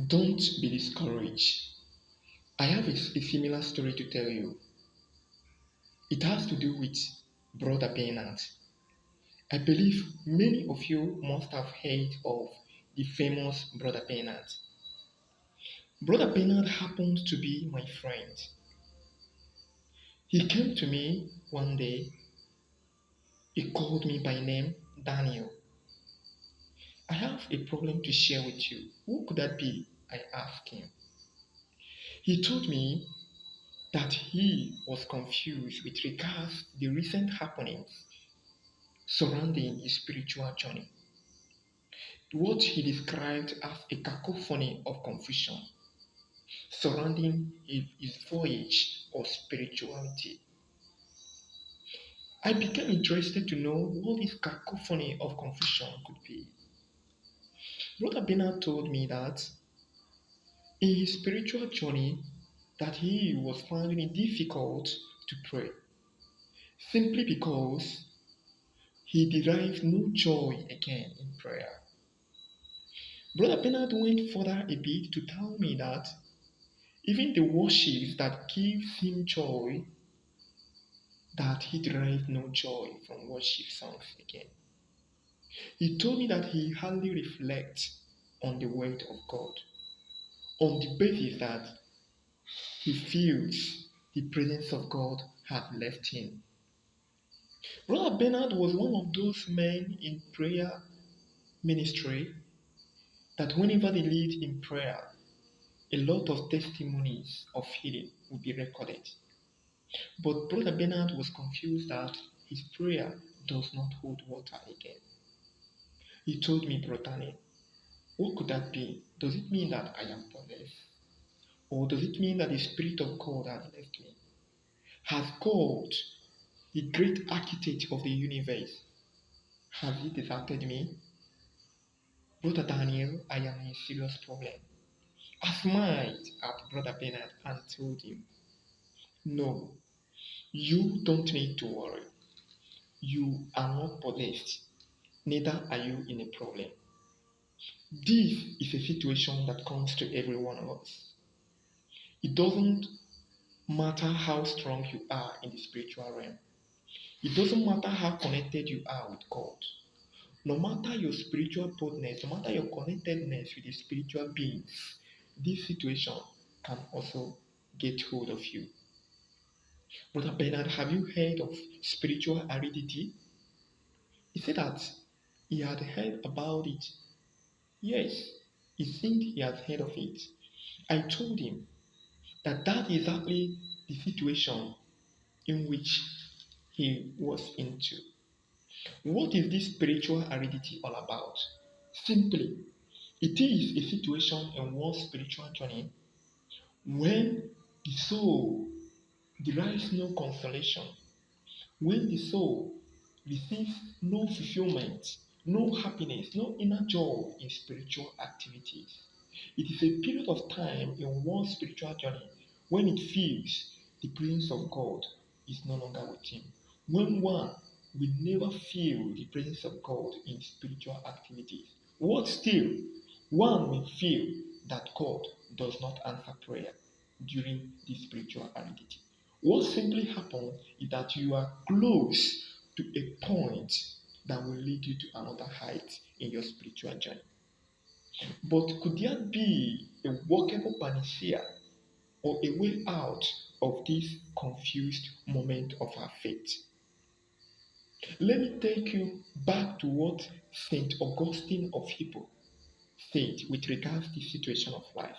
Don't be discouraged. I have a similar story to tell you. It has to do with Brother Bernard. I believe many of you must have heard of the famous Brother Bernard. Brother Bernard happened to be my friend. He came to me one day. He called me by name Daniel. I have a problem to share with you. Who could that be? I asked him. He told me that he was confused with regards to the recent happenings surrounding his spiritual journey. What he described as a cacophony of confusion surrounding his voyage of spirituality. I became interested to know what this cacophony of confusion could be. Brother Bernard told me that in his spiritual journey that he was finding it difficult to pray simply because he derived no joy again in prayer. Brother Bernard went further a bit to tell me that even the worships that gives him joy, that he derived no joy from worship songs again. He told me that he hardly reflects on the word of God on the basis that he feels the presence of God has left him. Brother Bernard was one of those men in prayer ministry that whenever they lead in prayer, a lot of testimonies of healing will be recorded. But Brother Bernard was confused that his prayer does not hold water again. He told me, Brother Daniel, what could that be? Does it mean that I am possessed? Or does it mean that the Spirit of God has left me? Has God, the great architect of the universe, has he deserted me? Brother Daniel, I am in a serious problem. I smiled at Brother Bernard and told him, no, you don't need to worry. You are not possessed, neither are you in a problem. This is a situation that comes to every one of us. It doesn't matter how strong you are in the spiritual realm. It doesn't matter how connected you are with God. No matter your spiritual boldness, no matter your connectedness with the spiritual beings, this situation can also get hold of you. Brother Bernard, have you heard of spiritual aridity? He said that he had heard about it. Yes, he seemed he had heard of it. I told him that that is exactly the situation in which he was into. What is this spiritual aridity all about? Simply, it is a situation in one's spiritual journey when the soul derives no consolation, when the soul receives no fulfillment, no happiness, no inner joy in spiritual activities. It is a period of time in one's spiritual journey when it feels the presence of God is no longer with him. When one will never feel the presence of God in spiritual activities. What still? One may feel that God does not answer prayer during this spiritual aridity. What simply happens is that you are close to a point that will lead you to another height in your spiritual journey. But could there be a workable panacea or a way out of this confused moment of our faith? Let me take you back to what St. Augustine of Hippo said with regards to the situation of life.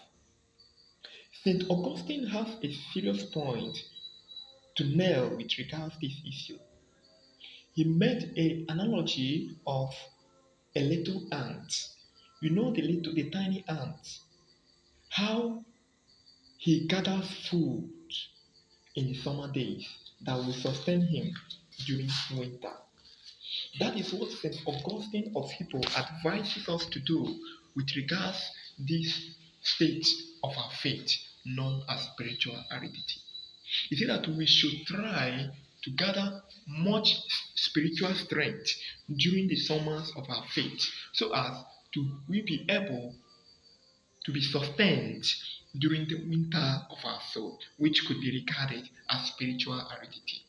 St. Augustine has a serious point to nail with regards to this issue. He made an analogy of a little ant. You know the tiny ant, how he gathers food in the summer days that will sustain him during winter. That is what St. Augustine of Hippo advises us to do with regards this state of our faith known as spiritual aridity. He said that we should try to gather much spiritual strength during the summers of our faith so as to we be able to be sustained during the winter of our soul, which could be regarded as spiritual aridity.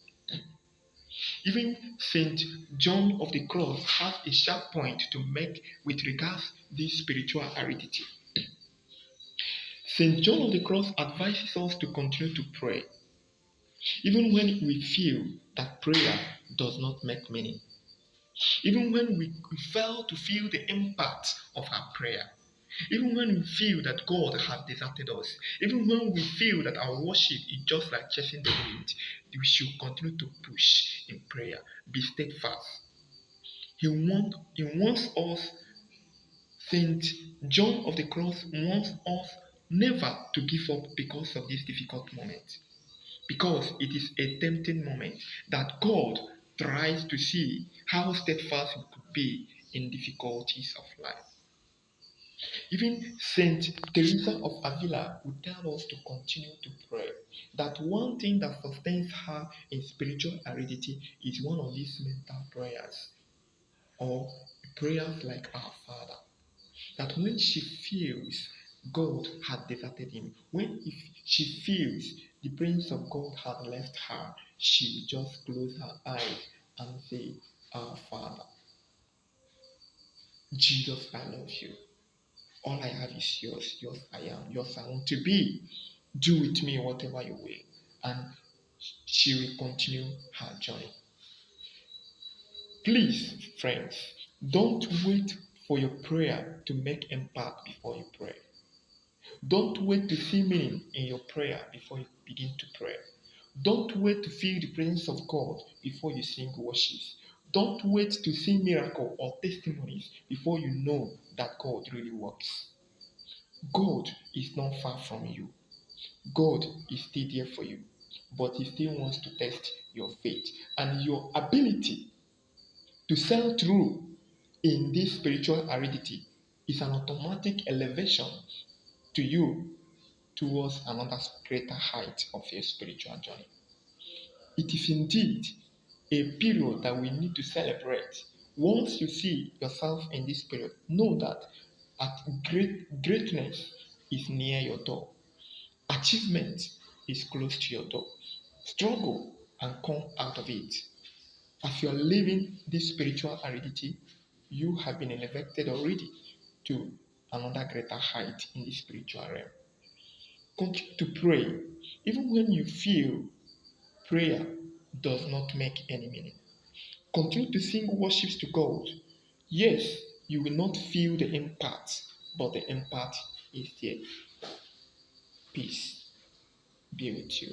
Even Saint John of the Cross has a sharp point to make with regards this spiritual aridity. Saint John of the Cross advises us to continue to pray, even when we feel that prayer does not make meaning, even when we fail to feel the impact of our prayer, even when we feel that God has deserted us, even when we feel that our worship is just like chasing the wind, we should continue to push in prayer, be steadfast. He wants us, Saint John of the Cross wants us never to give up because of this difficult moment. Because it is a tempting moment that God tries to see how steadfast we could be in difficulties of life. Even Saint Teresa of Avila would tell us to continue to pray. That one thing that sustains her in spiritual aridity is one of these mental prayers or prayers like Our Father. That when she feels God had deserted him, when if she feels the presence of God had left her, she will just close her eyes and say, Our Father, Jesus, I love you. All I have is yours. Yours I am. Yours I want to be. Do with me whatever you will. And she will continue her journey. Please, friends, don't wait for your prayer to make impact before you pray. Don't wait to see meaning in your prayer before you begin to pray. Don't wait to feel the presence of God before you sing worships. Don't wait to see miracle or testimonies before you know that God really works. God is not far from you. God is still there for you, but He still wants to test your faith and your ability to sail through in this spiritual aridity is an automatic elevation to you towards another greater height of your spiritual journey. It is indeed a period that we need to celebrate. Once you see yourself in this period, know that greatness is near your door. Achievement is close to your door. Struggle and come out of it. As you are living this spiritual aridity, you have been elevated already to another greater height in the spiritual realm. Continue to pray, even when you feel prayer does not make any meaning. Continue to sing worships to God. Yes, you will not feel the impact, but the impact is there. Peace be with you.